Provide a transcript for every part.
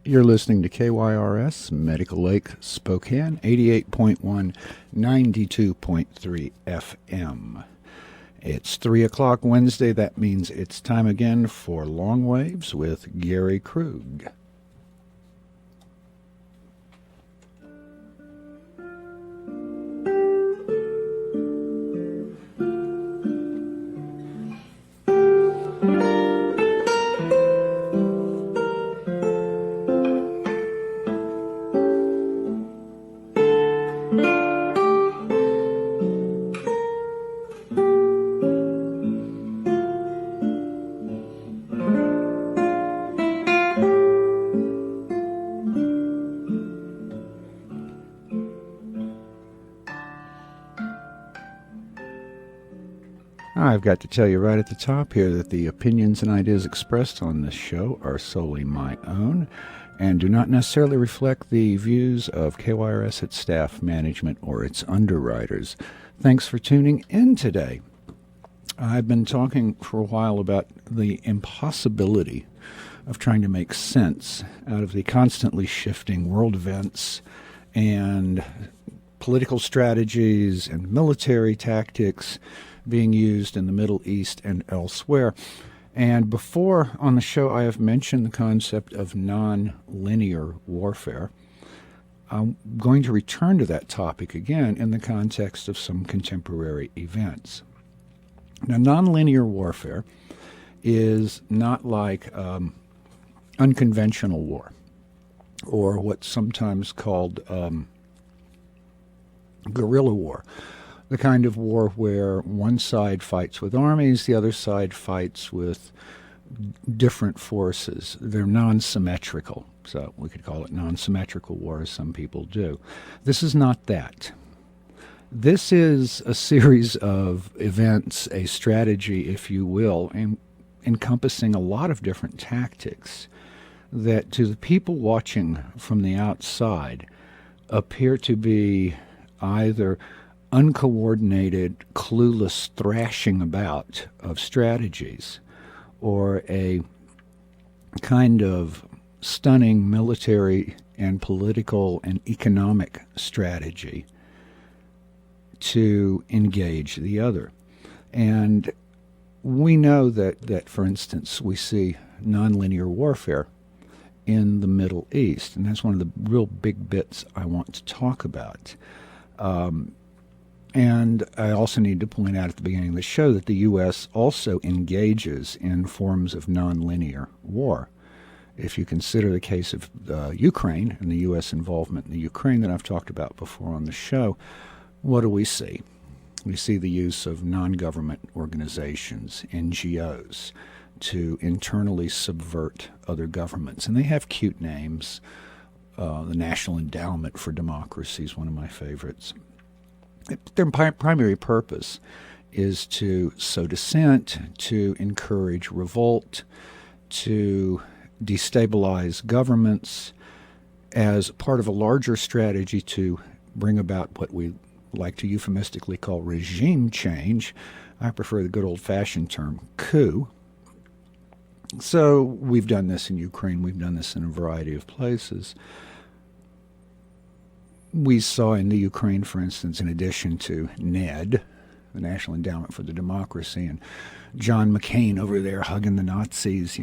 You're listening to KYRS, Medical Lake, Spokane, 88.1, 92.3 FM. It's 3 o'clock Wednesday. That means it's time again for Long Waves with Gary Krug. I've got to tell you right at the top here that the opinions and ideas expressed on this show are solely my own and do not necessarily reflect the views of KYRS, its staff, management, or its underwriters. Thanks for tuning in today. I've been talking for a while about the impossibility of trying to make sense out of the constantly shifting world events and political strategies and military tactics being used in the Middle East and elsewhere. And before on the show, I have mentioned the concept of non-linear warfare. I'm going to return to that topic again in the context of some contemporary events. Now, non-linear warfare is not like unconventional war, or what's sometimes called guerrilla war. The kind of war where one side fights with armies, the other side fights with different forces. They're non-symmetrical, so we could call it non-symmetrical war, as some people do. This is not that. This is a series of events, a strategy, if you will, encompassing a lot of different tactics that to the people watching from the outside appear to be either uncoordinated, clueless thrashing about of strategies, or a kind of stunning military and political and economic strategy to engage the other. And we know that for instance, we see nonlinear warfare in the Middle East, and that's one of the real big bits I want to talk about. And I also need to point out at the beginning of the show that the U.S. also engages in forms of nonlinear war. If you consider the case of Ukraine and the U.S. involvement in the Ukraine that I've talked about before on the show, what do we see? We see the use of non-government organizations, NGOs, to internally subvert other governments. And they have cute names. The National Endowment for Democracy is one of my favorites. Their primary purpose is to sow dissent, to encourage revolt, to destabilize governments as part of a larger strategy to bring about what we like to euphemistically call regime change. I prefer the good old-fashioned term, coup. So we've done this in Ukraine. We've done this in a variety of places. We saw in the Ukraine, for instance, in addition to NED, the National Endowment for the Democracy, and John McCain over there hugging the Nazis,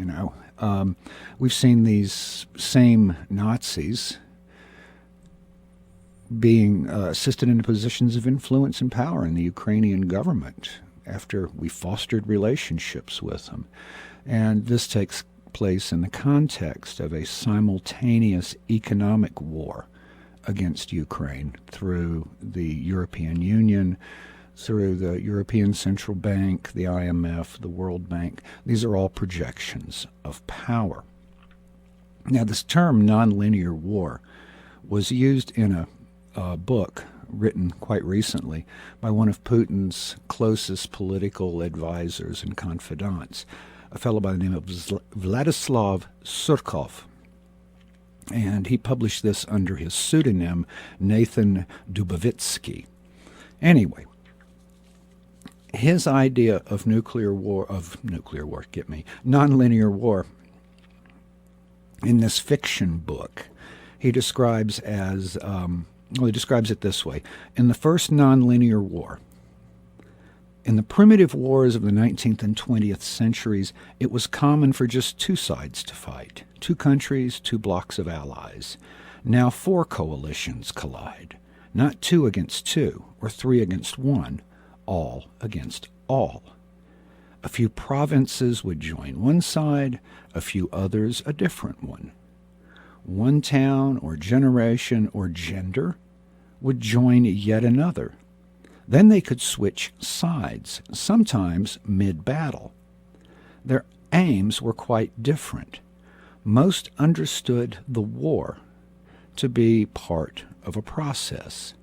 we've seen these same Nazis being assisted into positions of influence and power in the Ukrainian government after we fostered relationships with them. And this takes place in the context of a simultaneous economic war against Ukraine through the European Union, through the European Central Bank, the IMF, the World Bank. These are all projections of power. Now, this term nonlinear war was used in a book written quite recently by one of Putin's closest political advisors and confidants, a fellow by the name of Vladislav Surkov. And he published this under his pseudonym, Nathan Dubovitsky. Anyway, his idea of nonlinear war, in this fiction book, he describes he describes it this way. In the first nonlinear war, in the primitive wars of the 19th and 20th centuries, it was common for just two sides to fight, two countries, two blocks of allies. Now 4 coalitions collide, not 2 against 2 or 3 against 1, all against all. A few provinces would join one side, a few others a different one. One town or generation or gender would join yet another. Then they could switch sides, sometimes mid-battle. Their aims were quite different. Most understood the war to be part of a process,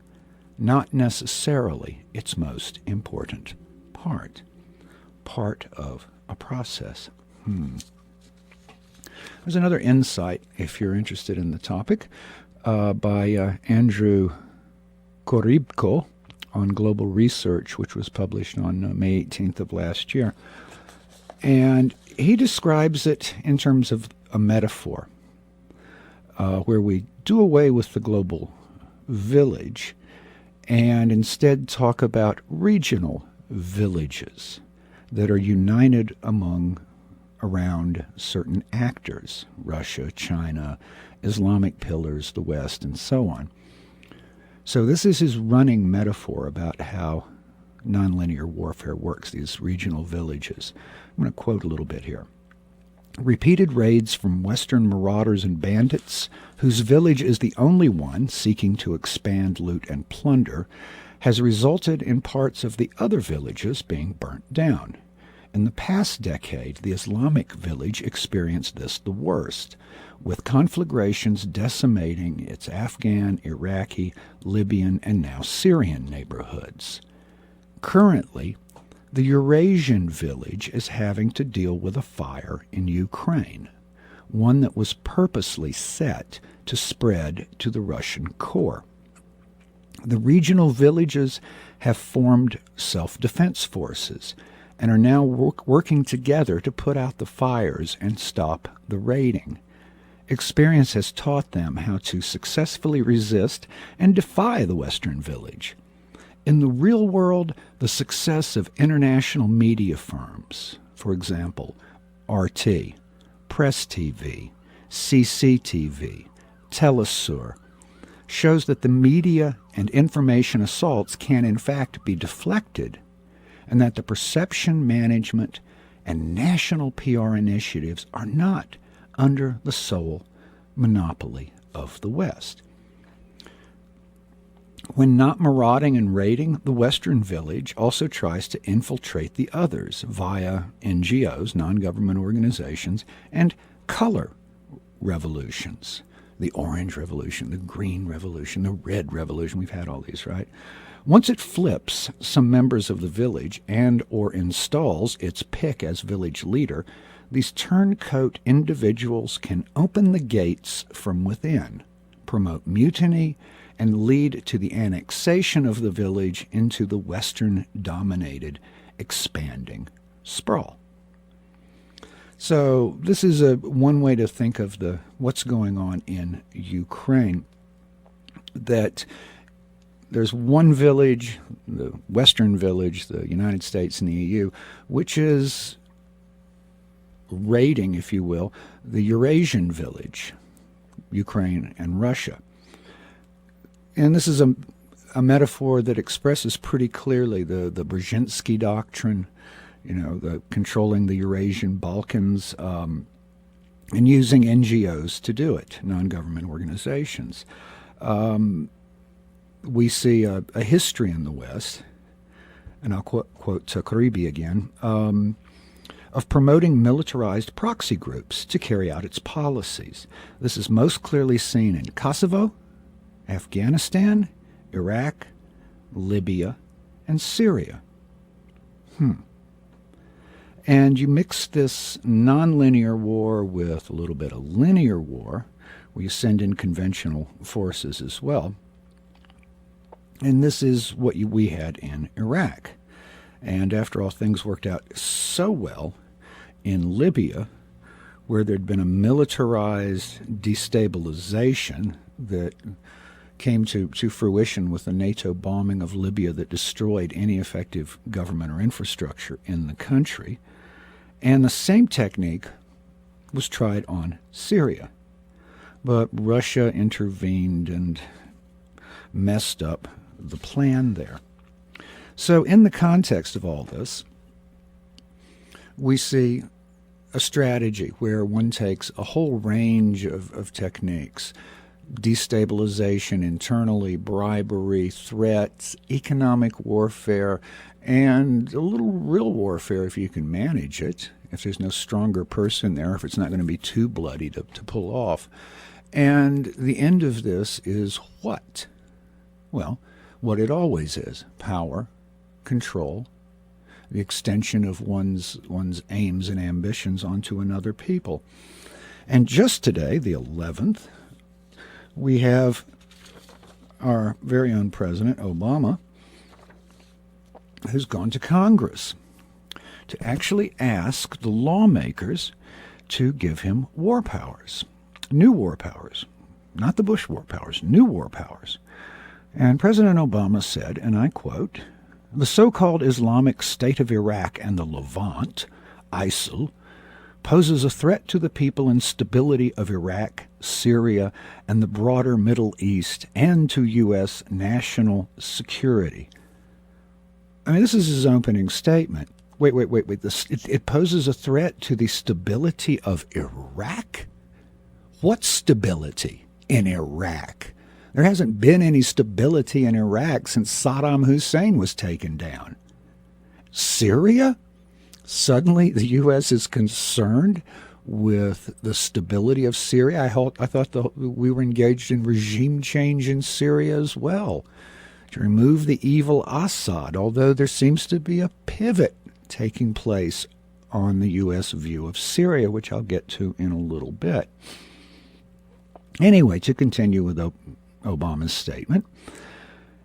not necessarily its most important part. Part of a process. There's another insight, if you're interested in the topic, by Andrew Korybko on Global Research, which was published on May 18th of last year. And he describes it in terms of a metaphor, where we do away with the global village and instead talk about regional villages that are united around certain actors, Russia, China, Islamic pillars, the West, and so on. So this is his running metaphor about how nonlinear warfare works, these regional villages. I'm going to quote a little bit here. Repeated raids from Western marauders and bandits, whose village is the only one seeking to expand, loot, and plunder, has resulted in parts of the other villages being burnt down. In the past decade, the Islamic village experienced this the worst, with conflagrations decimating its Afghan, Iraqi, Libyan, and now Syrian neighborhoods. Currently, the Eurasian village is having to deal with a fire in Ukraine, one that was purposely set to spread to the Russian core. The regional villages have formed self-defense forces and are now working together to put out the fires and stop the raiding. Experience has taught them how to successfully resist and defy the Western village. In the real world, the success of international media firms, for example, RT, Press TV, CCTV, Telesur, shows that the media and information assaults can in fact be deflected, and that the perception management and national PR initiatives are not under the sole monopoly of the West. When not marauding and raiding, the Western village also tries to infiltrate the others via NGOs, non-government organizations, and color revolutions. The Orange Revolution, the Green Revolution, the Red Revolution. We've had all these, right? Once it flips some members of the village and or installs its pick as village leader, these turncoat individuals can open the gates from within, promote mutiny, and lead to the annexation of the village into the Western-dominated, expanding sprawl. So this is one way to think of what's going on in Ukraine, that there's one village, the Western village, the United States and the EU, which is raiding, if you will, the Eurasian village, Ukraine and Russia. And this is a metaphor that expresses pretty clearly the Brzezinski doctrine, the controlling the Eurasian Balkans, and using NGOs to do it, non-government organizations. We see a history in the West, and I'll quote Karibi again, of promoting militarized proxy groups to carry out its policies. This is most clearly seen in Kosovo, Afghanistan, Iraq, Libya, and Syria. And you mix this nonlinear war with a little bit of linear war, where you send in conventional forces as well. And this is what we had in Iraq. And after all, things worked out so well in Libya, where there'd been a militarized destabilization that came to fruition with the NATO bombing of Libya that destroyed any effective government or infrastructure in the country. And the same technique was tried on Syria. But Russia intervened and messed up the plan there. So in the context of all this, we see a strategy where one takes a whole range of techniques: destabilization internally, bribery, threats, economic warfare, and a little real warfare if you can manage it, if there's no stronger person there, if it's not going to be too bloody to pull off. And the end of this is what? Well, what it always is: power, control, the extension of one's aims and ambitions onto another people. And just today, the 11th, we have our very own President Obama, who's gone to Congress to actually ask the lawmakers to give him war powers, new war powers, not the Bush war powers, new war powers. And President Obama said, and I quote, "The so-called Islamic State of Iraq and the Levant, ISIL, poses a threat to the people and stability of Iraq, Syria, and the broader Middle East, and to U.S. national security." I mean, this is his opening statement. Wait. It poses a threat to the stability of Iraq? What stability in Iraq? There hasn't been any stability in Iraq since Saddam Hussein was taken down. Syria? Suddenly the U.S. is concerned with the stability of Syria. I thought we were engaged in regime change in Syria as well, to remove the evil Assad, although there seems to be a pivot taking place on the U.S. view of Syria, which I'll get to in a little bit. Anyway, to continue with Obama's statement,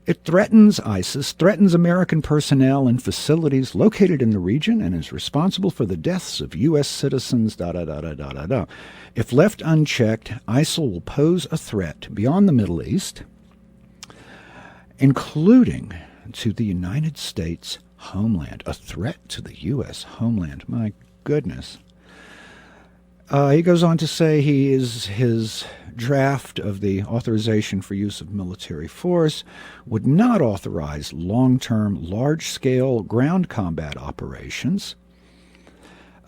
it threatens ISIS, threatens American personnel and facilities located in the region, and is responsible for the deaths of U.S. citizens, If left unchecked, ISIL will pose a threat beyond the Middle East, including to the United States homeland. A threat to the U.S. homeland. My goodness. He goes on to say his draft of the authorization for use of military force would not authorize long-term, large-scale ground combat operations.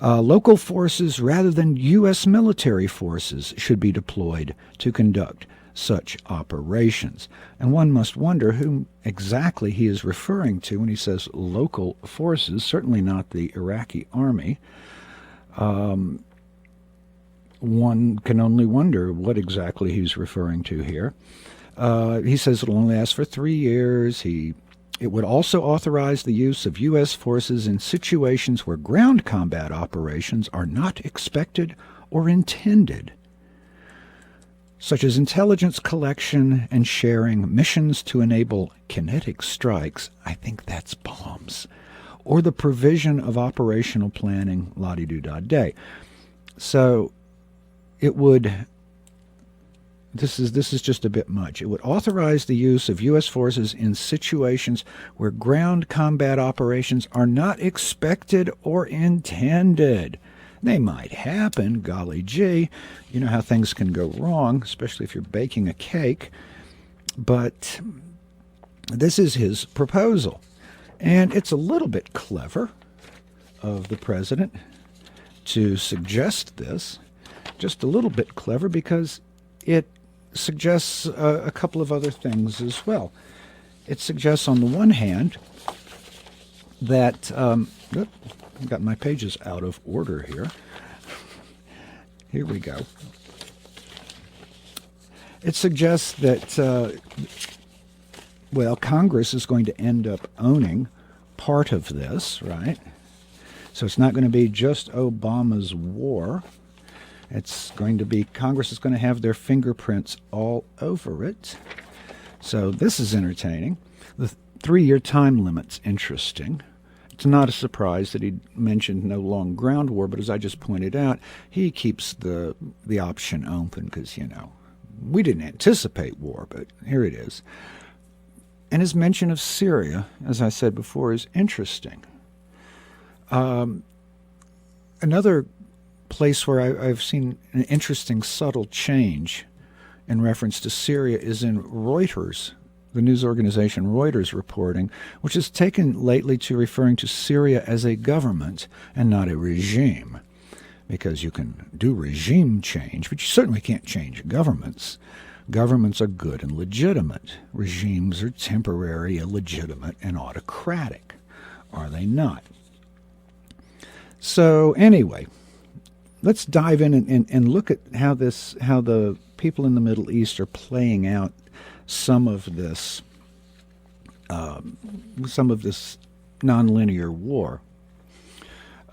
Local forces rather than U.S. military forces should be deployed to conduct such operations. And one must wonder whom exactly he is referring to when he says local forces, certainly not the Iraqi army. One can only wonder what exactly he's referring to here. He says it'll only last for 3 years. It would also authorize the use of U.S. forces in situations where ground combat operations are not expected or intended, such as intelligence collection and sharing, missions to enable kinetic strikes — I think that's bombs — or the provision of operational planning, la-di-do-da-day. So it would, this is just a bit much. It would authorize the use of U.S. forces in situations where ground combat operations are not expected or intended. They might happen, golly gee. You know how things can go wrong, especially if you're baking a cake. But this is his proposal. And it's a little bit clever of the president to suggest this. Just a little bit clever, because it suggests a couple of other things as well. It suggests, on the one hand, that I've got my pages out of order here. Here we go. It suggests that, Congress is going to end up owning part of this, right? So it's not going to be just Obama's war. It's going to be, Congress is going to have their fingerprints all over it. So this is entertaining. The 3-year time limit's interesting. It's not a surprise that he mentioned no long ground war, but as I just pointed out, he keeps the option open because, we didn't anticipate war, but here it is. And his mention of Syria, as I said before, is interesting. Another place where I've seen an interesting subtle change in reference to Syria is in Reuters, the news organization Reuters reporting, which has taken lately to referring to Syria as a government and not a regime, because you can do regime change, but you certainly can't change governments. Governments are good and legitimate. Regimes are temporary, illegitimate, and autocratic. Are they not? So anyway, let's dive in and look at how the people in the Middle East are playing out some of this nonlinear war.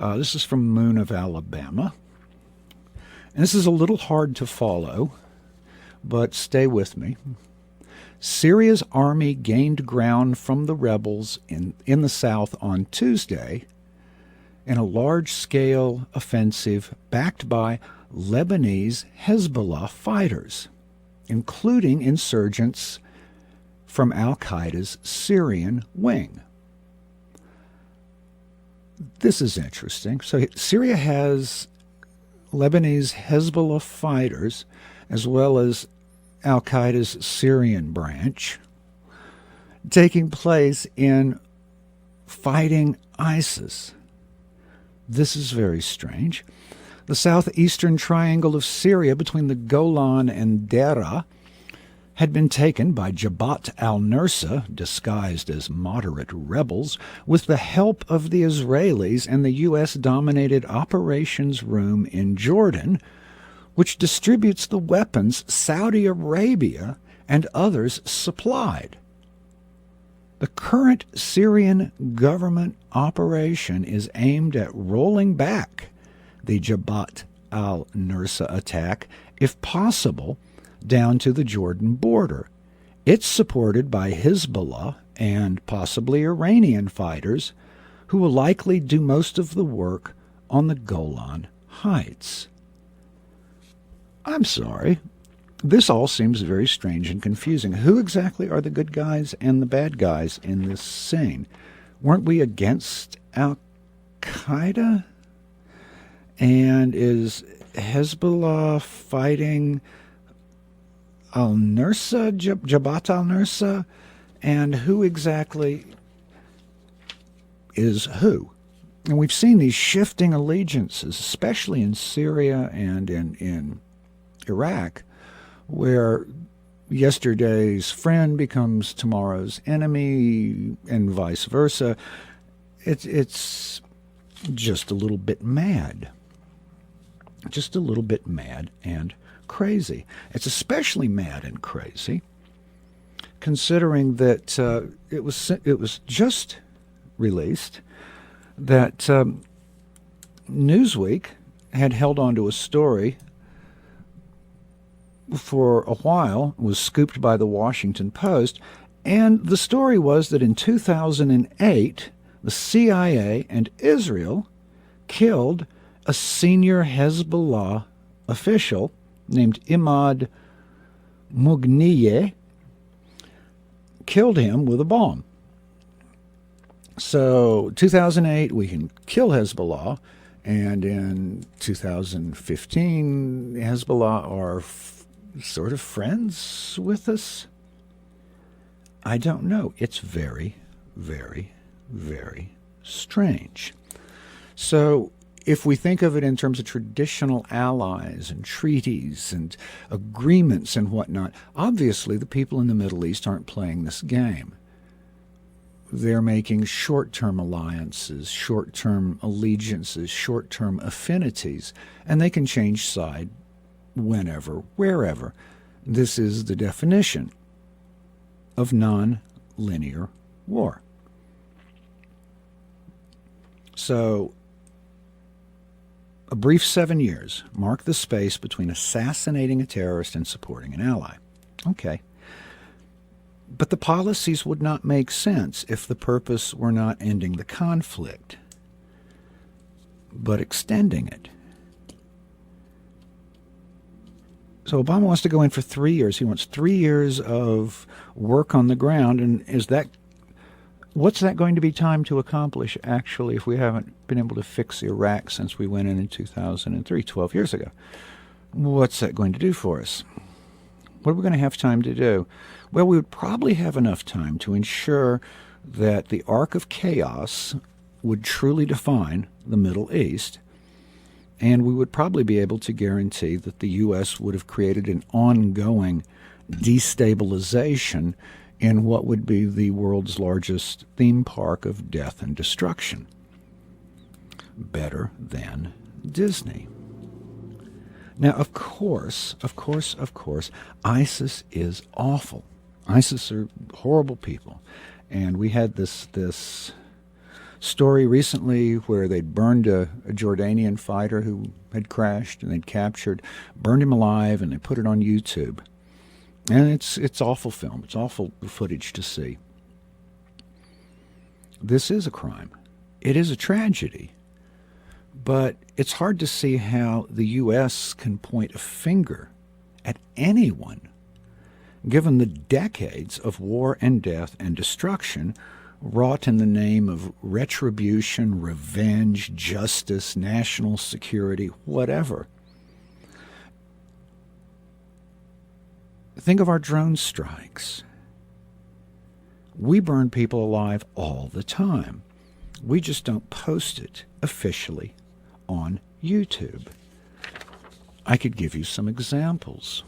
This is from Moon of Alabama, and this is a little hard to follow, but stay with me. Syria's army gained ground from the rebels in the south on Tuesday in a large-scale offensive backed by Lebanese Hezbollah fighters, including insurgents from al-Qaeda's Syrian wing. This is interesting. So Syria has Lebanese Hezbollah fighters as well as al-Qaeda's Syrian branch taking place in fighting ISIS. This is very strange. The southeastern triangle of Syria between the Golan and Deraa had been taken by Jabhat al-Nusra, disguised as moderate rebels, with the help of the Israelis and the U.S.-dominated operations room in Jordan, which distributes the weapons Saudi Arabia and others supplied. The current Syrian government operation is aimed at rolling back the Jabhat al-Nusra attack, if possible, down to the Jordan border. It's supported by Hezbollah and possibly Iranian fighters, who will likely do most of the work on the Golan Heights. I'm sorry. This all seems very strange and confusing. Who exactly are the good guys and the bad guys in this scene? Weren't we against al-Qaeda? And is Hezbollah fighting al-Nusra, Jabhat al-Nusra? And who exactly is who? And we've seen these shifting allegiances, especially in Syria and in Iraq, where yesterday's friend becomes tomorrow's enemy and vice versa. It's just a little bit mad. Just a little bit mad and crazy. It's especially mad and crazy considering that it was just released that Newsweek had held on to a story for a while, was scooped by the Washington Post, and the story was that in 2008, the CIA and Israel killed a senior Hezbollah official named Imad Mughniyeh, killed him with a bomb. So 2008, we can kill Hezbollah, and in 2015, Hezbollah are sort of friends with us? I don't know. It's very, very, very strange. So if we think of it in terms of traditional allies and treaties and agreements and whatnot, obviously the people in the Middle East aren't playing this game. They're making short-term alliances, short-term allegiances, short-term affinities, and they can change side whenever, wherever. This is the definition of non-linear war. So, a brief 7 years mark the space between assassinating a terrorist and supporting an ally. Okay. But the policies would not make sense if the purpose were not ending the conflict, but extending it. So Obama wants to go in for 3 years. He wants 3 years of work on the ground. And what's that going to be timed to accomplish, actually, if we haven't been able to fix Iraq since we went in 2003, 12 years ago? What's that going to do for us? What are we going to have time to do? Well, we would probably have enough time to ensure that the arc of chaos would truly define the Middle East, and we would probably be able to guarantee that the U.S. would have created an ongoing destabilization in what would be the world's largest theme park of death and destruction. Better than Disney. Now, of course, ISIS is awful. ISIS are horrible people. And we had this story recently where they'd burned a Jordanian fighter who had crashed, and they'd captured, burned him alive, and they put it on YouTube. And it's awful film. It's awful footage to see. This is a crime. It is a tragedy. But it's hard to see how the U.S. can point a finger at anyone, given the decades of war and death and destruction wrought in the name of retribution, revenge, justice, national security, whatever. Think of our drone strikes. We burn people alive all the time. We just don't post it officially on YouTube. I could give you some examples.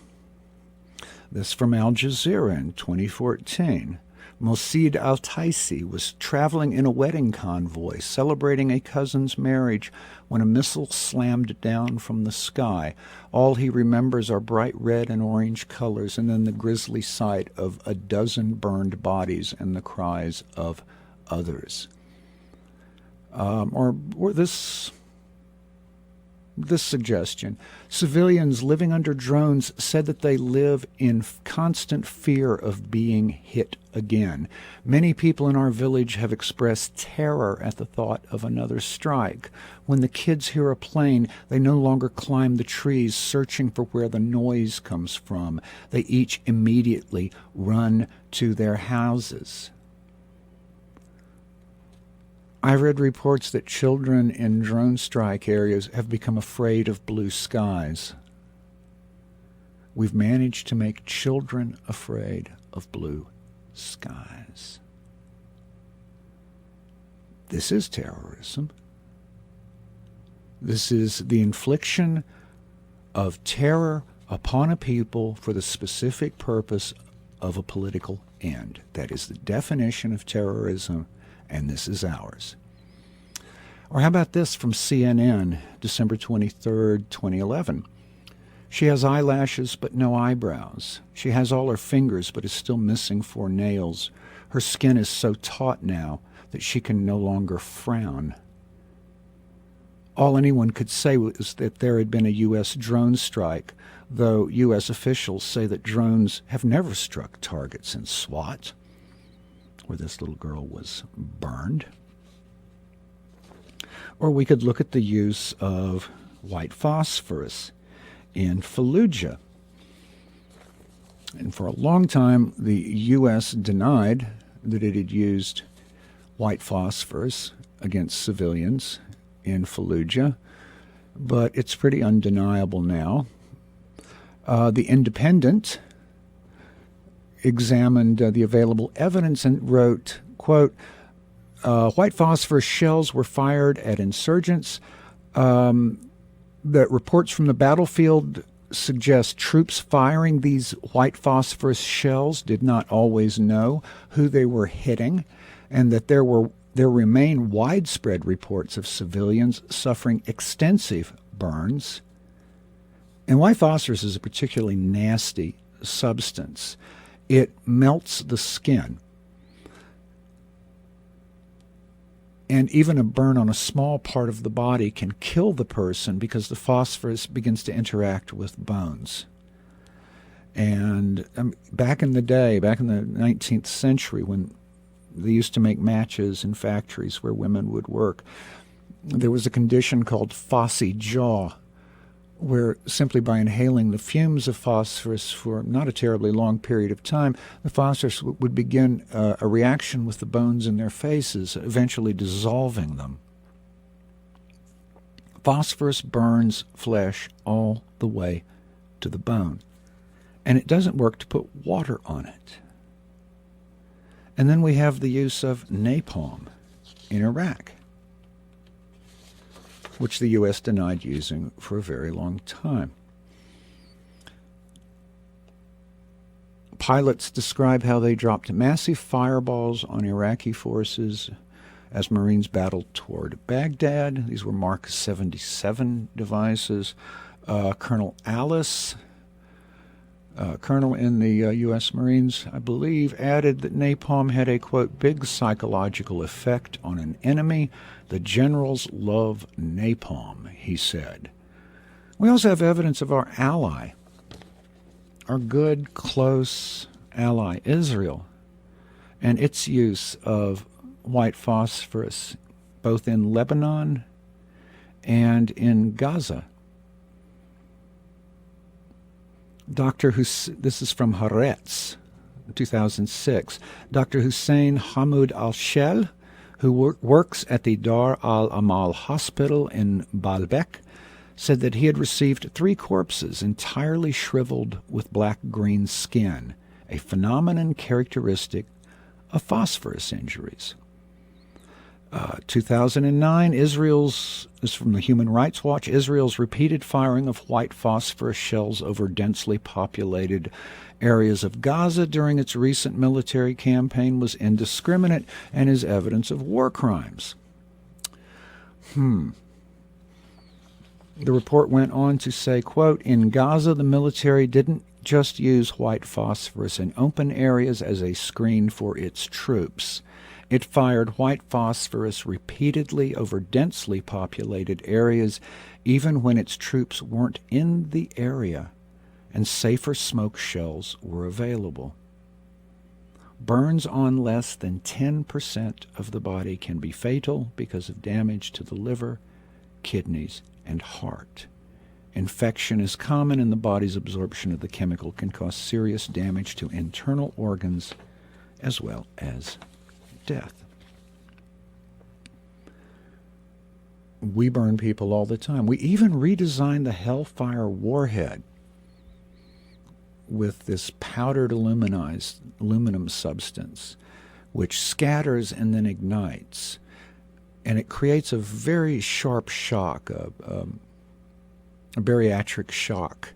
This from Al Jazeera in 2014. Mosid Al-Taisi was traveling in a wedding convoy, celebrating a cousin's marriage, when a missile slammed down from the sky. All he remembers are bright red and orange colors, and then the grisly sight of a dozen burned bodies and the cries of others. Or this suggestion. Civilians living under drones said that they live in constant fear of being hit again. Many people in our village have expressed terror at the thought of another strike. When the kids hear a plane, they no longer climb the trees searching for where the noise comes from. They each immediately run to their houses. I read reports that children in drone strike areas have become afraid of blue skies. We've managed to make children afraid of blue skies. This is terrorism. This is the infliction of terror upon a people for the specific purpose of a political end. That is the definition of terrorism, and this is ours. Or how about this from CNN, December 23rd, 2011. She has eyelashes but no eyebrows. She has all her fingers but is still missing 4 nails. Her skin is so taut now that she can no longer frown. All anyone could say was that there had been a U.S. drone strike, though U.S. officials say that drones have never struck targets in Swat, where this little girl was burned. Or we could look at the use of white phosphorus in Fallujah. And for a long time, the U.S. denied that it had used white phosphorus against civilians in Fallujah, but it's pretty undeniable now. The Independent examined the available evidence and wrote, quote, white phosphorus shells were fired at insurgents. The reports from the battlefield suggest troops firing these white phosphorus shells did not always know who they were hitting, and that there remain widespread reports of civilians suffering extensive burns. And white phosphorus is a particularly nasty substance. It melts the skin. And even a burn on a small part of the body can kill the person because the phosphorus begins to interact with bones. And back in the day, back in the 19th century, when they used to make matches in factories where women would work, there was a condition called phossy jaw, where simply by inhaling the fumes of phosphorus for not a terribly long period of time, the phosphorus would begin a reaction with the bones in their faces, eventually dissolving them. Phosphorus burns flesh all the way to the bone, and it doesn't work to put water on it. And then we have the use of napalm in Iraq, which the U.S. denied using for a very long time. Pilots describe how they dropped massive fireballs on Iraqi forces as Marines battled toward Baghdad. These were Mark 77 devices. Colonel Alice, colonel in the U.S. Marines, I believe, added that napalm had a, quote, big psychological effect on an enemy. The generals love napalm, he said. We also have evidence of our ally, our good, close ally, Israel, and its use of white phosphorus, both in Lebanon and in Gaza. This is from Haaretz, 2006. Dr. Hussein Hamoud al-Shel, who works at the Dar al-Amal Hospital in Baalbek, said that he had received 3 corpses entirely shriveled with black-green skin, a phenomenon characteristic of phosphorus injuries. 2009, this is from the Human Rights Watch, Israel's repeated firing of white phosphorus shells over densely populated areas of Gaza during its recent military campaign was indiscriminate and is evidence of war crimes. The report went on to say, quote, in Gaza, the military didn't just use white phosphorus in open areas as a screen for its troops. It fired white phosphorus repeatedly over densely populated areas, even when its troops weren't in the area and safer smoke shells were available. Burns on less than 10% of the body can be fatal because of damage to the liver, kidneys, and heart. Infection is common, and the body's absorption of the chemical can cause serious damage to internal organs as well as death. We burn people all the time. We even redesigned the Hellfire warhead with this powdered aluminum substance, which scatters and then ignites. And it creates a very sharp shock, a bariatric shock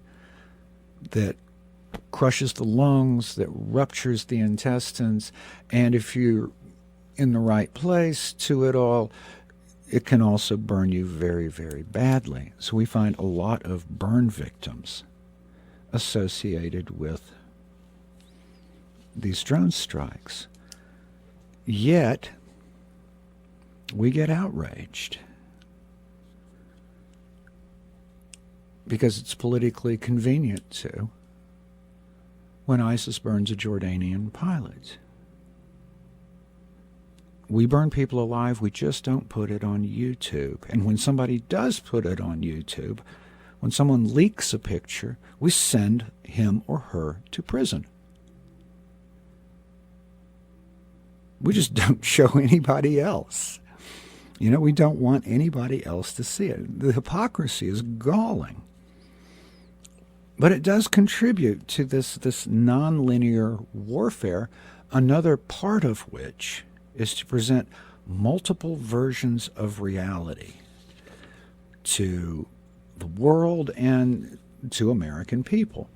that crushes the lungs, that ruptures the intestines, and if you're in the right place to it all, it can also burn you very, very badly. So we find a lot of burn victims associated with these drone strikes. Yet, we get outraged because it's politically convenient to when ISIS burns a Jordanian pilot. We burn people alive, we just don't put it on YouTube. And when somebody does put it on YouTube, when someone leaks a picture, we send him or her to prison. We just don't show anybody else. We don't want anybody else to see it. The hypocrisy is galling. But it does contribute to this nonlinear warfare, another part of which is to present multiple versions of reality to the world and to American people.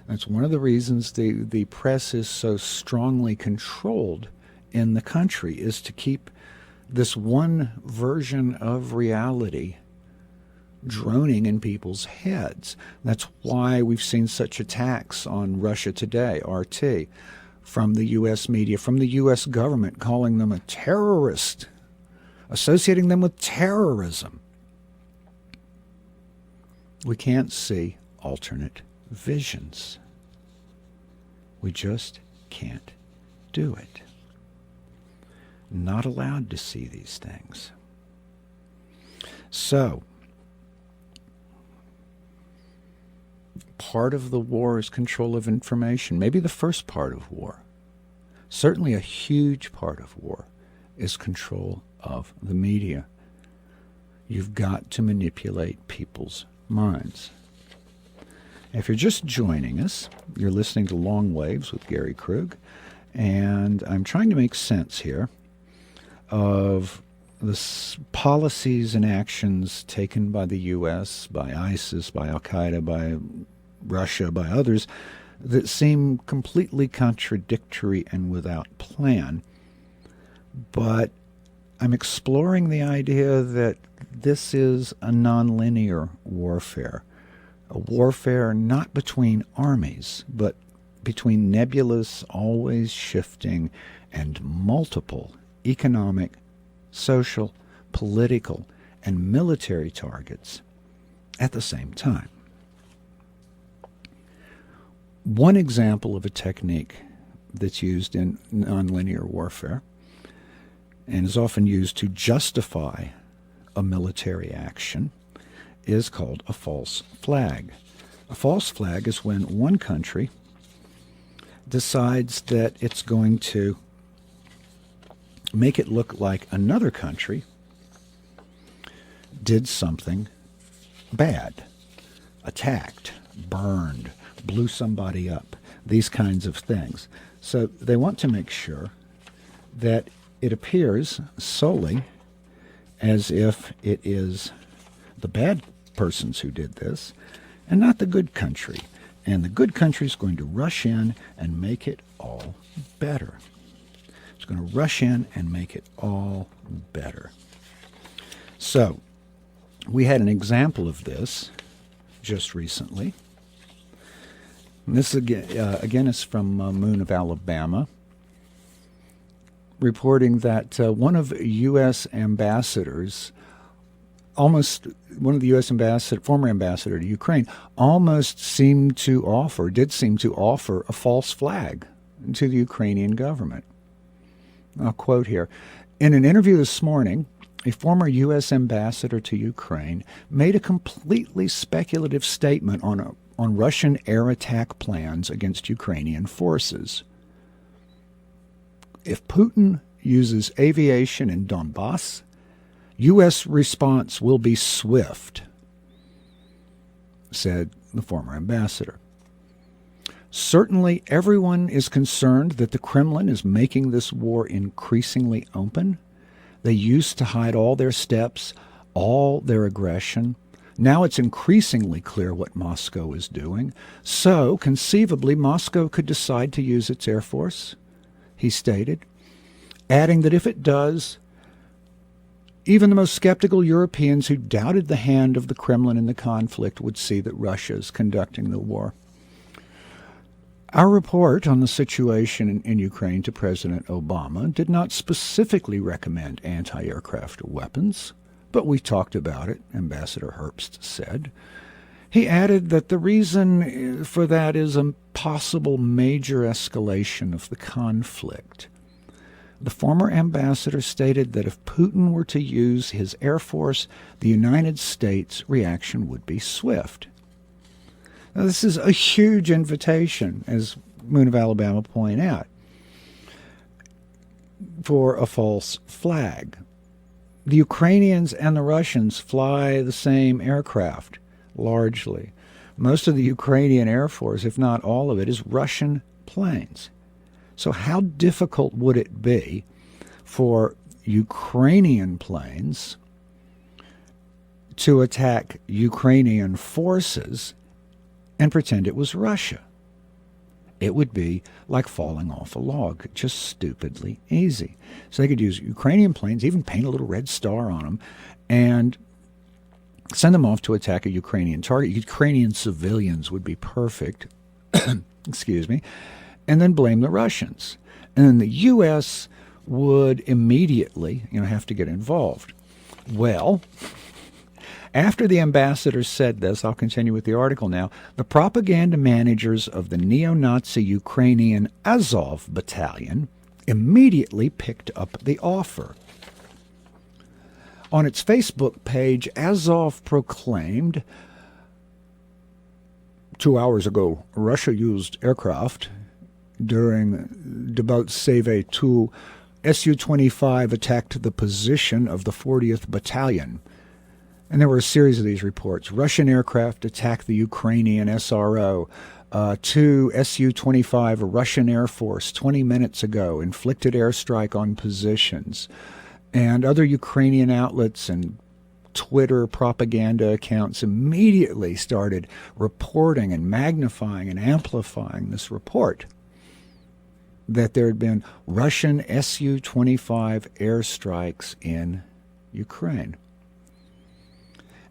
That's one of the reasons the press is so strongly controlled in the country, is to keep this one version of reality droning in people's heads. That's why we've seen such attacks on Russia Today, RT, from the U.S. media, from the U.S. government, calling them a terrorist, associating them with terrorism. We can't see alternate visions. We just can't do it. Not allowed to see these things. So, part of the war is control of information. Maybe the first part of war. Certainly a huge part of war is control of the media. You've got to manipulate people's minds. If you're just joining us, you're listening to Long Waves with Gary Krug, and I'm trying to make sense here of the policies and actions taken by the U.S., by ISIS, by Al-Qaeda, by Russia, by others, that seem completely contradictory and without plan. But I'm exploring the idea that this is a nonlinear warfare. A warfare not between armies, but between nebulous, always shifting, and multiple economic, social, political, and military targets at the same time. One example of a technique that's used in nonlinear warfare and is often used to justify a military action is called a false flag. A false flag is when one country decides that it's going to make it look like another country did something bad, attacked, burned, blew somebody up, these kinds of things. So they want to make sure that it appears solely as if it is the bad persons who did this and not the good country. And the good country is going to rush in and make it all better. It's going to rush in and make it all better. So we had an example of this just recently. And this again is from Moon of Alabama, reporting that one of U.S. ambassadors, former ambassador to Ukraine, did seem to offer a false flag to the Ukrainian government. I'll quote here. In an interview this morning, a former U.S. ambassador to Ukraine made a completely speculative statement on Russian air attack plans against Ukrainian forces. If Putin uses aviation in Donbass, U.S. response will be swift, said the former ambassador. Certainly everyone is concerned that the Kremlin is making this war increasingly open. They used to hide all their steps, all their aggression. Now it's increasingly clear what Moscow is doing. So, conceivably, Moscow could decide to use its air force, he stated, adding that if it does, even the most skeptical Europeans who doubted the hand of the Kremlin in the conflict would see that Russia is conducting the war. Our report on the situation in Ukraine to President Obama did not specifically recommend anti-aircraft weapons, but we talked about it, Ambassador Herbst said. He added that the reason for that is a possible major escalation of the conflict. The former ambassador stated that if Putin were to use his air force, the United States' reaction would be swift. Now, this is a huge invitation, as Moon of Alabama point out, for a false flag. The Ukrainians and the Russians fly the same aircraft, largely. Most of the Ukrainian Air Force, if not all of it, is Russian planes. So how difficult would it be for Ukrainian planes to attack Ukrainian forces and pretend it was Russia? It would be like falling off a log, just stupidly easy. So they could use Ukrainian planes, even paint a little red star on them, and send them off to attack a Ukrainian target. Ukrainian civilians would be perfect, excuse me, and then blame the Russians. And then the U.S. would immediately, have to get involved. Well, After the ambassador said this, I'll continue with the article now, the propaganda managers of the neo-Nazi Ukrainian Azov battalion immediately picked up the offer. On its Facebook page, Azov proclaimed, 2 hours ago, Russia used aircraft during Debaltseve 2. Su-25 attacked the position of the 40th Battalion. And there were a series of these reports. Russian aircraft attacked the Ukrainian SRO. 2 Su-25, a Russian Air Force, 20 minutes ago, inflicted airstrike on positions. And other Ukrainian outlets and Twitter propaganda accounts immediately started reporting and magnifying and amplifying this report that there had been Russian Su-25 airstrikes in Ukraine.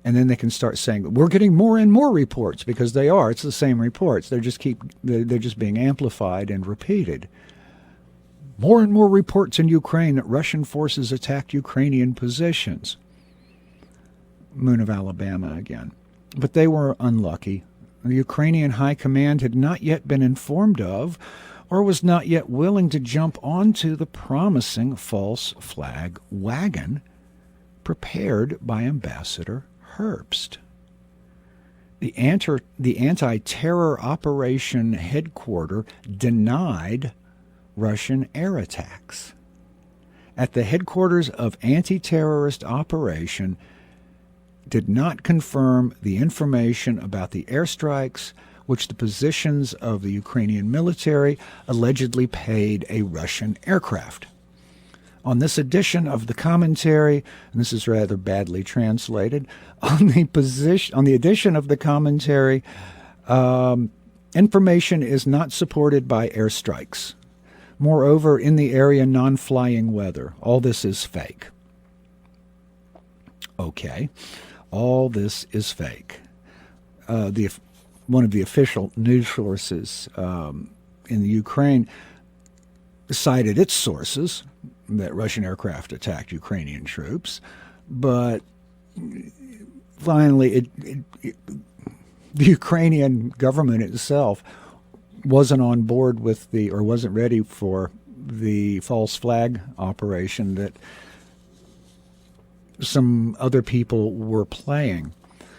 And then they can start saying, we're getting more and more reports, because they are. It's the same reports. They're just being amplified and repeated. More and more reports in Ukraine that Russian forces attacked Ukrainian positions. Moon of Alabama again. But they were unlucky. The Ukrainian High Command had not yet been informed of, or was not yet willing to jump onto the promising false flag wagon prepared by Ambassador Herbst. The anti-terror operation headquarters denied Russian air attacks. At the headquarters of anti-terrorist operation did not confirm the information about the airstrikes which the positions of the Ukrainian military allegedly paid a Russian aircraft. On this edition of the commentary, and this is rather badly translated, on the edition of the commentary, information is not supported by airstrikes. Moreover, in the area, non-flying weather. All this is fake. Okay, all this is fake. One of the official news sources in the Ukraine cited its sources that Russian aircraft attacked Ukrainian troops, but finally the Ukrainian government itself wasn't on board with or wasn't ready for the false flag operation that some other people were playing.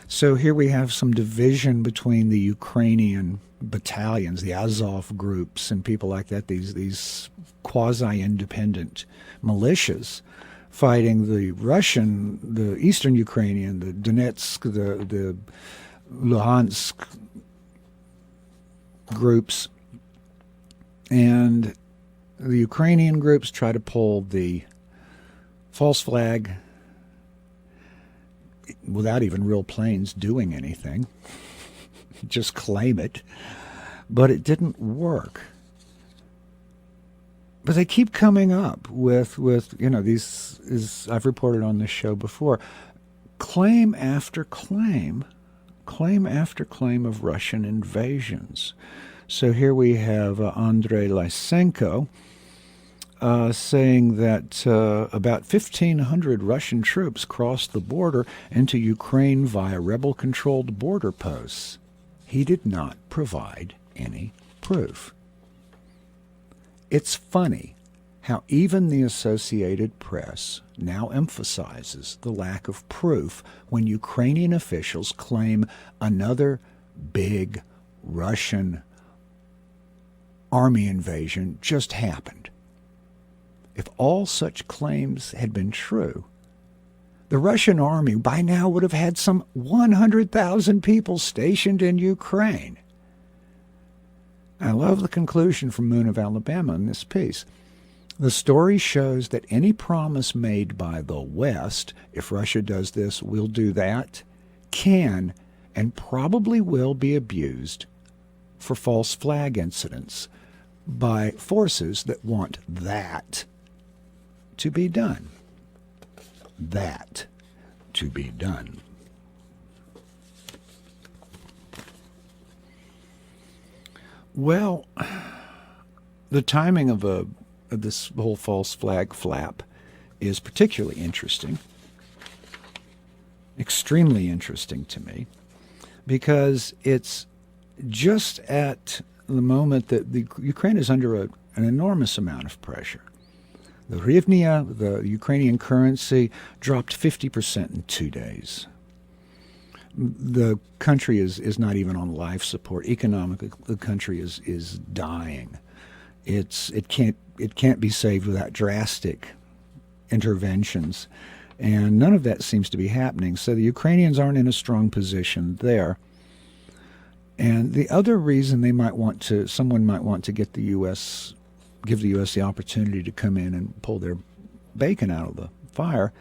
So here we have some division between the Ukrainian battalions, the Azov groups, and people like that, these quasi-independent militias fighting the Eastern Ukrainian, the Donetsk, the Luhansk groups. And the Ukrainian groups try to pull the false flag without even real planes doing anything. Just claim it. But it didn't work. But they keep coming up with these, as I've reported on this show before, claim after claim of Russian invasions. So here we have Andrei Lysenko saying that about 1,500 Russian troops crossed the border into Ukraine via rebel-controlled border posts. He did not provide any proof. It's funny how even the Associated Press now emphasizes the lack of proof when Ukrainian officials claim another big Russian army invasion just happened. If all such claims had been true, the Russian army by now would have had some 100,000 people stationed in Ukraine. I love the conclusion from Moon of Alabama in this piece. The story shows that any promise made by the West, if Russia does this, we'll do that, can and probably will be abused for false flag incidents by forces that want that to be done. That to be done. Well, the timing of this whole false flag flap is particularly interesting extremely interesting to me because it's just at the moment that the Ukraine is under an enormous amount of pressure. The hryvnia, the Ukrainian currency, dropped 50% in 2 days. The country is not even on life support. Economically, the country is dying. It can't be saved without drastic interventions, and none of that seems to be happening. So the Ukrainians aren't in a strong position there. And the other reason someone might want to give the U.S. the opportunity to come in and pull their bacon out of the fire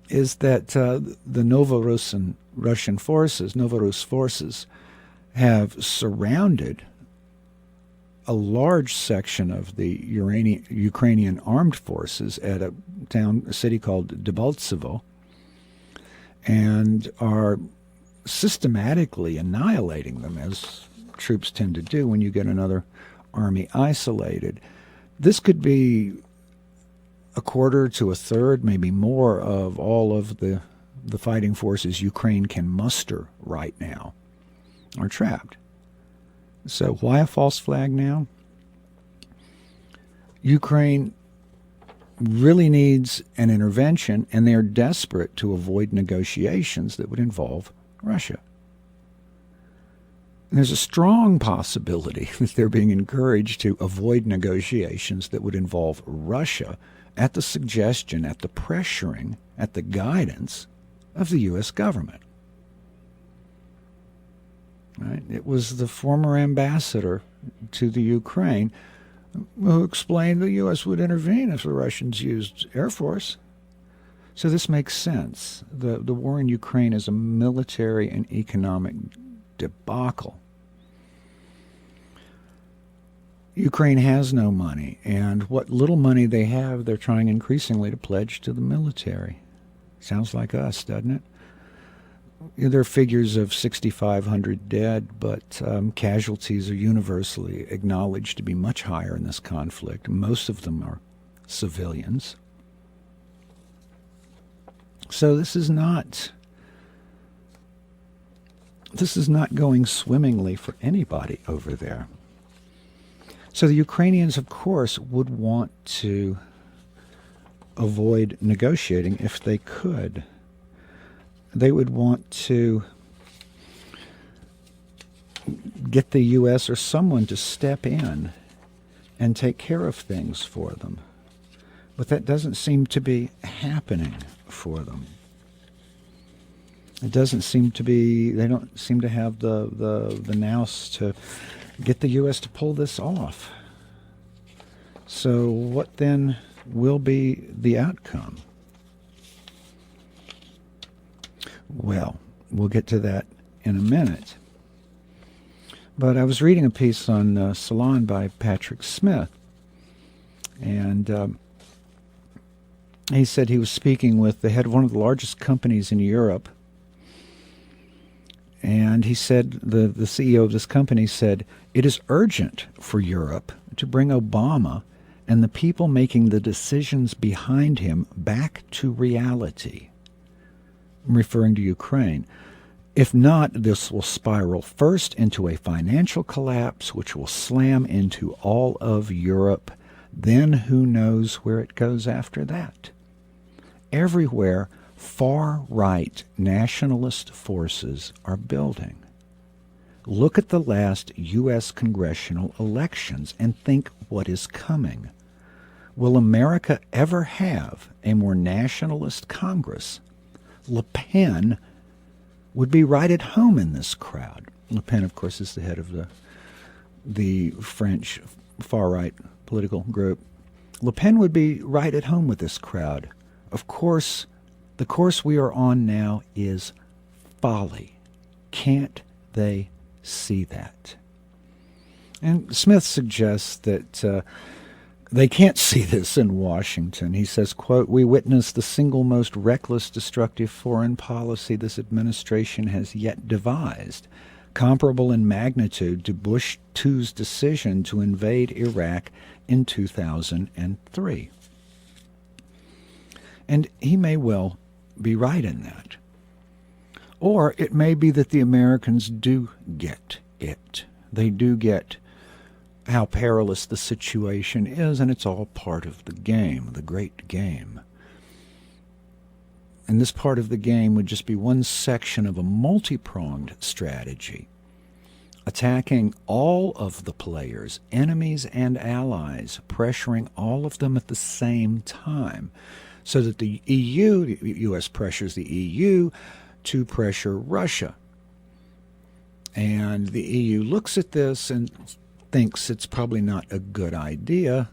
is that the Novorus forces have surrounded a large section of the Ukrainian armed forces at a city called Debaltsevo, and are systematically annihilating them, as troops tend to do when you get another army isolated. This could be a quarter to a third, maybe more, of all of the fighting forces Ukraine can muster right now are trapped. So why a false flag now? Ukraine really needs an intervention, and they are desperate to avoid negotiations that would involve Russia. And there's a strong possibility that they're being encouraged to avoid negotiations that would involve Russia at the suggestion, at the pressuring, at the guidance of the U.S. government. Right? It was the former ambassador to the Ukraine who explained the U.S. would intervene if the Russians used Air Force. So this makes sense. The war in Ukraine is a military and economic debacle. Ukraine has no money, and what little money they have, they're trying increasingly to pledge to the military. Sounds like us, doesn't it? There are figures of 6,500 dead, but casualties are universally acknowledged to be much higher in this conflict. Most of them are civilians. So this is not going swimmingly for anybody over there. So the Ukrainians, of course, would want to avoid negotiating if they could. They would want to get the U.S. or someone to step in and take care of things for them. But that doesn't seem to be happening for them. It doesn't seem to be, they don't seem to have the nous to get the U.S. to pull this off. So what then will be the outcome? Well, we'll get to that in a minute. But I was reading a piece on Salon by Patrick Smith, and he said he was speaking with the head of one of the largest companies in Europe, and he said, the CEO of this company said, it is urgent for Europe to bring Obama and the people making the decisions behind him back to reality. I'm referring to Ukraine. If not, this will spiral first into a financial collapse, which will slam into all of Europe. Then who knows where it goes after that? Everywhere, far-right nationalist forces are building. Look at the last U.S. congressional elections and think what is coming. Will America ever have a more nationalist Congress? Le Pen would be right at home in this crowd. Le Pen, of course, is the head of the French far-right political group. Le Pen would be right at home with this crowd. Of course, the course we are on now is folly. Can't they see that? And Smith suggests that they can't see this in Washington. He says, quote, we witness the single most reckless, destructive foreign policy this administration has yet devised, comparable in magnitude to Bush II's decision to invade Iraq in 2003. And he may well be right in that. Or it may be that the Americans do get it. They do get how perilous the situation is, and it's all part of the game, the great game. And this part of the game would just be one section of a multi-pronged strategy, attacking all of the players, enemies and allies, pressuring all of them at the same time, so that the U.S. pressures the EU to pressure Russia. And the EU looks at this and thinks it's probably not a good idea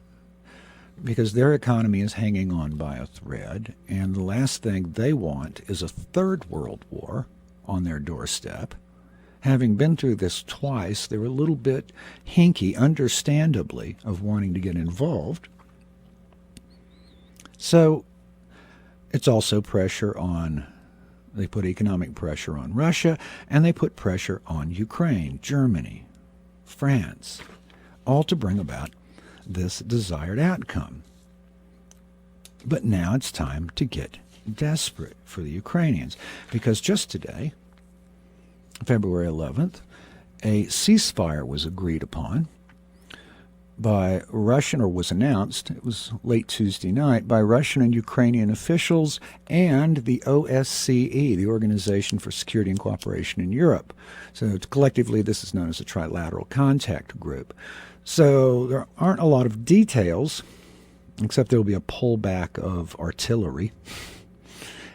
because their economy is hanging on by a thread, and the last thing they want is a third world war on their doorstep. Having been through this twice, they're a little bit hinky, understandably, of wanting to get involved. So it's also pressure on, they put economic pressure on Russia, and they put pressure on Ukraine, Germany, France, all to bring about this desired outcome. But now it's time to get desperate for the Ukrainians, because just today, February 11th, a ceasefire was agreed upon by Russian, or was announced, it was late Tuesday night, by Russian and Ukrainian officials and the OSCE, the Organization for Security and Cooperation in Europe. So collectively, this is known as a Trilateral Contact Group. So there aren't a lot of details, except there will be a pullback of artillery,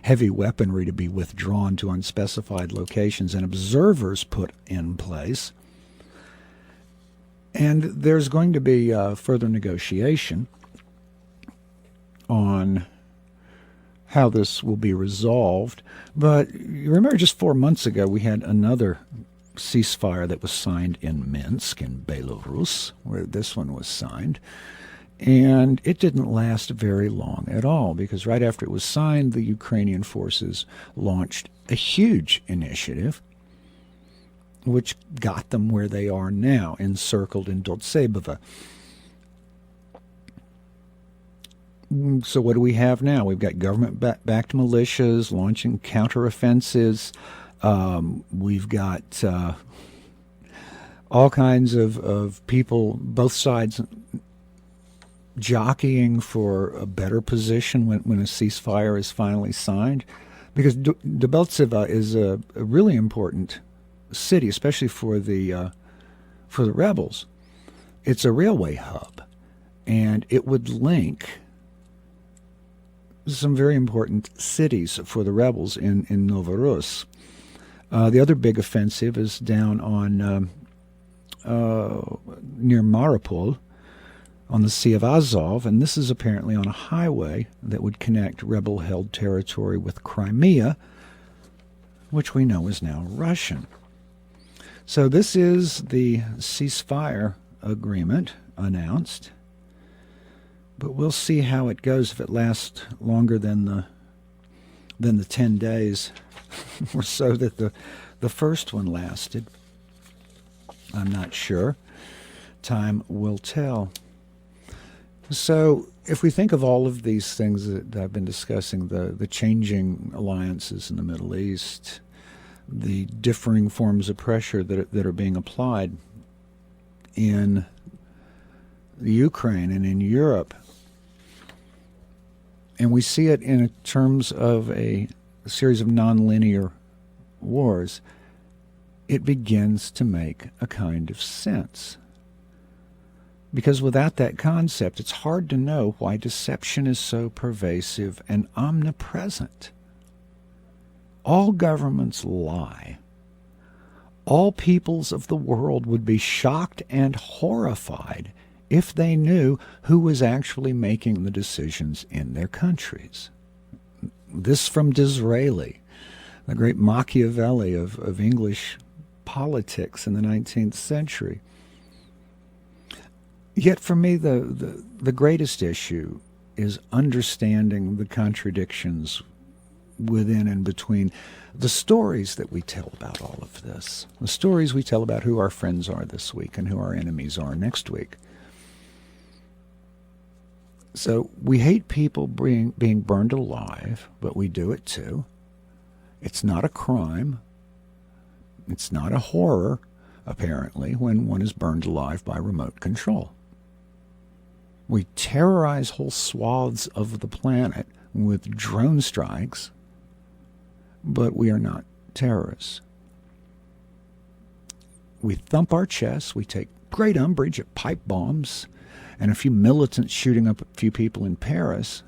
heavy weaponry to be withdrawn to unspecified locations, and observers put in place. And there's going to be further negotiation on how this will be resolved. But you remember just 4 months ago we had another ceasefire that was signed in Minsk in Belarus, where this one was signed. And it didn't last very long at all, because right after it was signed, the Ukrainian forces launched a huge initiative which got them where they are now, encircled in Dotsebova. So what do we have now? We've got government-backed militias launching counteroffensives. We've got all kinds of people, both sides, jockeying for a better position when a ceasefire is finally signed. Because Debaltseve is a really important city, especially for the rebels. It's a railway hub, and it would link some very important cities for the rebels in Novorossk. The other big offensive is down on near Mariupol, on the Sea of Azov, and this is apparently on a highway that would connect rebel-held territory with Crimea, which we know is now Russian. So this is the ceasefire agreement announced, but we'll see how it goes, if it lasts longer than the 10 days or so that the first one lasted. I'm not sure. Time will tell. So if we think of all of these things that I've been discussing, the changing alliances in the Middle East, the differing forms of pressure that are being applied in the Ukraine and in Europe, and we see it in terms of a series of nonlinear wars, it begins to make a kind of sense. Because without that concept, it's hard to know why deception is so pervasive and omnipresent. All governments lie. All peoples of the world would be shocked and horrified if they knew who was actually making the decisions in their countries. This from Disraeli, the great Machiavelli of English politics in the 19th century. Yet for me, the greatest issue is understanding the contradictions within and between the stories that we tell about all of this, the stories we tell about who our friends are this week and who our enemies are next week. So we hate people being burned alive, but we do it too. It's not a crime. It's not a horror, apparently, when one is burned alive by remote control. We terrorize whole swaths of the planet with drone strikes, but we are not terrorists. We thump our chests, we take great umbrage at pipe bombs and a few militants shooting up a few people in Paris,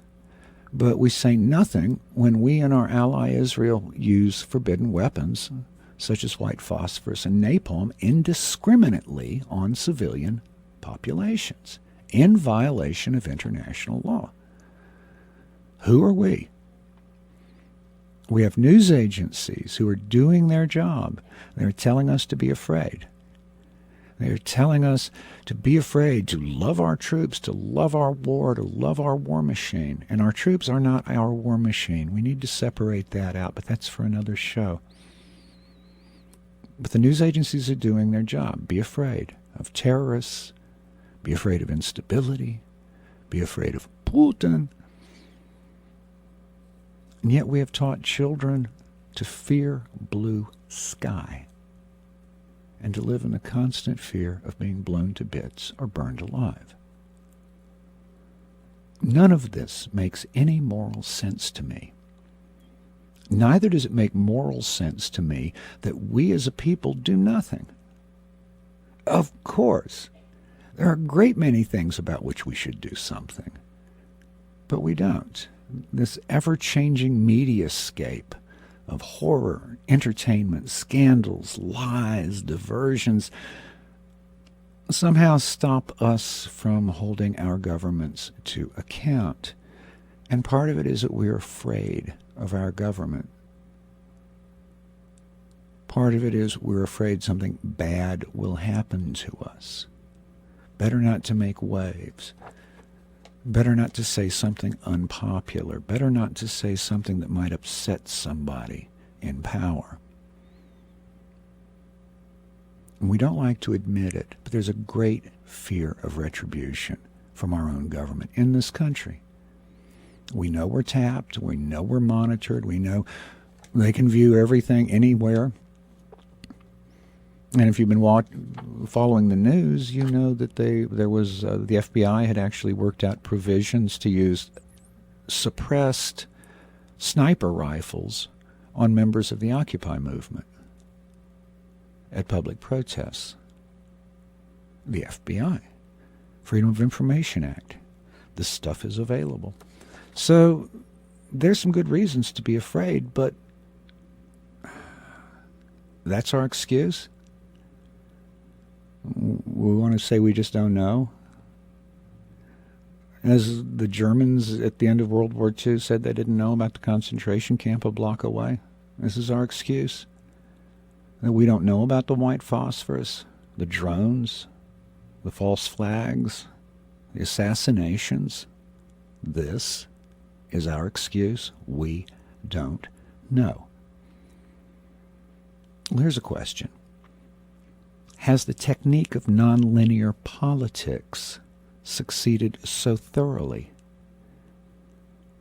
but we say nothing when we and our ally Israel use forbidden weapons such as white phosphorus and napalm indiscriminately on civilian populations in violation of international law. Who are we? We have news agencies who are doing their job. They're telling us to be afraid. They're telling us to be afraid, to love our troops, to love our war, to love our war machine. And our troops are not our war machine. We need to separate that out, but that's for another show. But the news agencies are doing their job. Be afraid of terrorists. Be afraid of instability. Be afraid of Putin. And yet we have taught children to fear blue sky and to live in the constant fear of being blown to bits or burned alive. None of this makes any moral sense to me. Neither does it make moral sense to me that we as a people do nothing. Of course, there are a great many things about which we should do something, but we don't. This ever-changing mediascape of horror, entertainment, scandals, lies, diversions somehow stop us from holding our governments to account. And part of it is that we're afraid of our government. Part of it is we're afraid something bad will happen to us. Better not to make waves. Better not to say something unpopular. Better not to say something that might upset somebody in power. And we don't like to admit it, but there's a great fear of retribution from our own government in this country. We know we're tapped. We know we're monitored. We know they can view everything anywhere. And if you've been following the news, you know that the FBI had actually worked out provisions to use suppressed sniper rifles on members of the Occupy movement at public protests. The FBI, Freedom of Information Act. This stuff is available. So there's some good reasons to be afraid, but that's our excuse? We want to say we just don't know? As the Germans at the end of World War II said they didn't know about the concentration camp a block away? This is our excuse? That we don't know about the white phosphorus, the drones, the false flags, the assassinations? This is our excuse? We don't know. Well, here's a question. Has the technique of nonlinear politics succeeded so thoroughly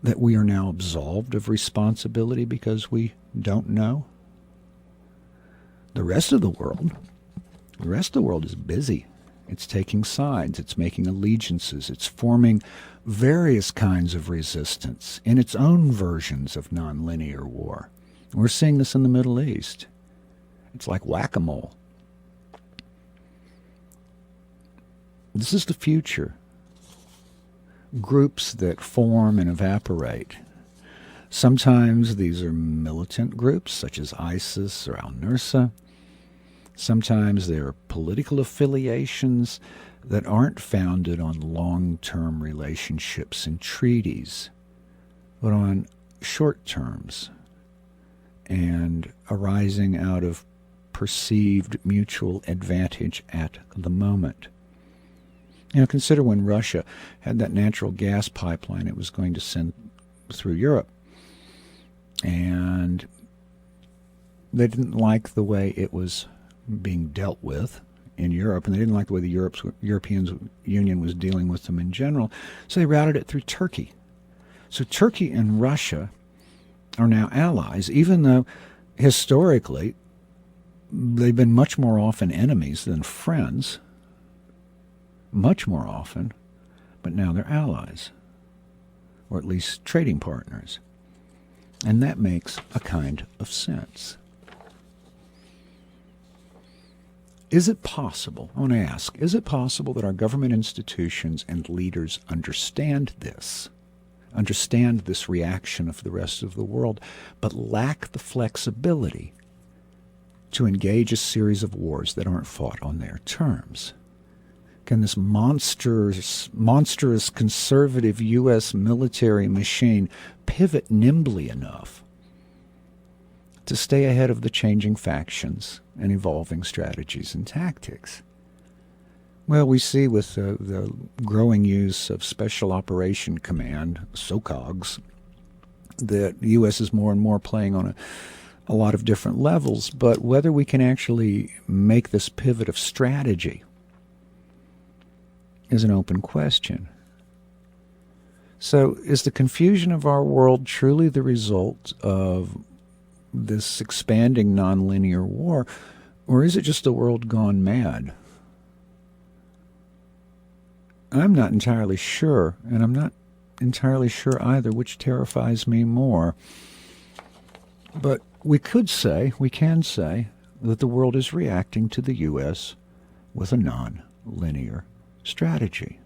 that we are now absolved of responsibility because we don't know? The rest of the world is busy. It's taking sides. It's making allegiances. It's forming various kinds of resistance in its own versions of nonlinear war. We're seeing this in the Middle East. It's like whack-a-mole. This is the future. Groups that form and evaporate. Sometimes these are militant groups, such as ISIS or al-Nusra. Sometimes they are political affiliations that aren't founded on long-term relationships and treaties, but on short terms and arising out of perceived mutual advantage at the moment. Consider when Russia had that natural gas pipeline it was going to send through Europe. And they didn't like the way it was being dealt with in Europe, and they didn't like the way the European Union was dealing with them in general, so they routed it through Turkey. So Turkey and Russia are now allies, even though historically they've been much more often enemies than friends, much more often, but now they're allies, or at least trading partners. And that makes a kind of sense. Is it possible, I want to ask, is it possible that our government institutions and leaders understand this reaction of the rest of the world, but lack the flexibility to engage a series of wars that aren't fought on their terms? Can this monstrous conservative U.S. military machine pivot nimbly enough to stay ahead of the changing factions and evolving strategies and tactics? Well, we see with the growing use of Special Operation Command, SOCOGs, that the U.S. is more and more playing on a lot of different levels, but whether we can actually make this pivot of strategy is an open question. So is the confusion of our world truly the result of this expanding nonlinear war, or is it just a world gone mad? I'm not entirely sure, and I'm not entirely sure either which terrifies me more. But we can say that the world is reacting to the U.S. with a non-linear strategy.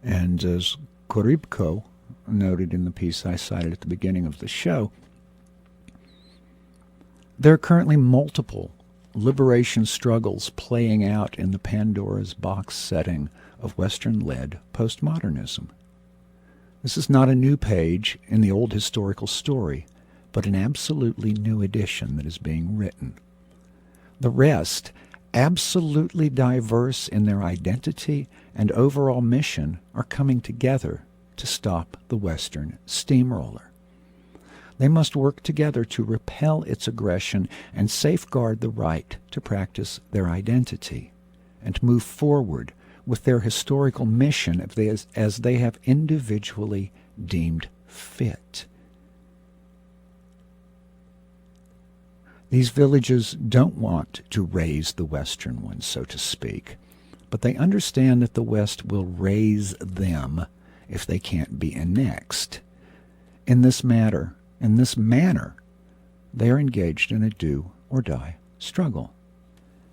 And as Korybko noted in the piece I cited at the beginning of the show, there are currently multiple liberation struggles playing out in the Pandora's box setting of Western-led postmodernism. This is not a new page in the old historical story, but an absolutely new edition that is being written. The rest, absolutely diverse in their identity and overall mission, are coming together to stop the Western steamroller. They must work together to repel its aggression and safeguard the right to practice their identity and move forward with their historical mission as they have individually deemed fit. These villages don't want to raise the Western ones, so to speak, but they understand that the West will raise them if they can't be annexed. In this manner, they are engaged in a do-or-die struggle.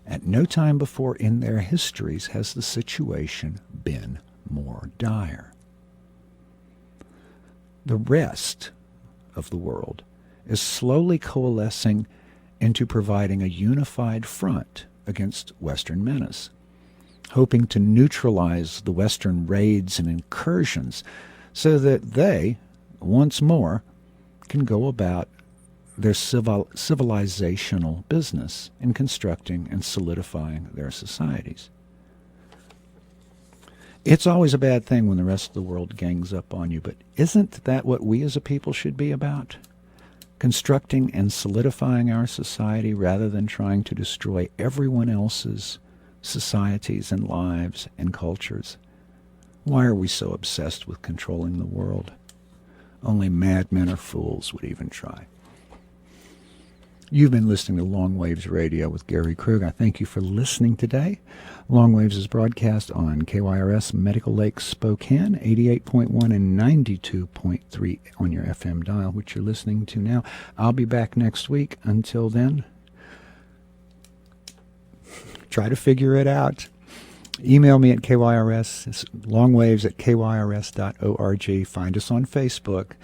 At no time before in their histories has the situation been more dire. The rest of the world is slowly coalescing into providing a unified front against Western menace, hoping to neutralize the Western raids and incursions so that they, once more, can go about their civilizational business in constructing and solidifying their societies. It's always a bad thing when the rest of the world gangs up on you, but isn't that what we as a people should be about? Constructing and solidifying our society rather than trying to destroy everyone else's societies and lives and cultures. Why are we so obsessed with controlling the world? Only madmen or fools would even try. You've been listening to Long Waves Radio with Gary Krug. I thank you for listening today. Long Waves is broadcast on KYRS Medical Lake Spokane, 88.1 and 92.3 on your FM dial, which you're listening to now. I'll be back next week. Until then, try to figure it out. Email me at KYRS. It's longwaves@kyrs.org. Find us on Facebook.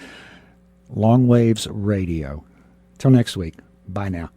Long Waves Radio. Till next week. Bye now.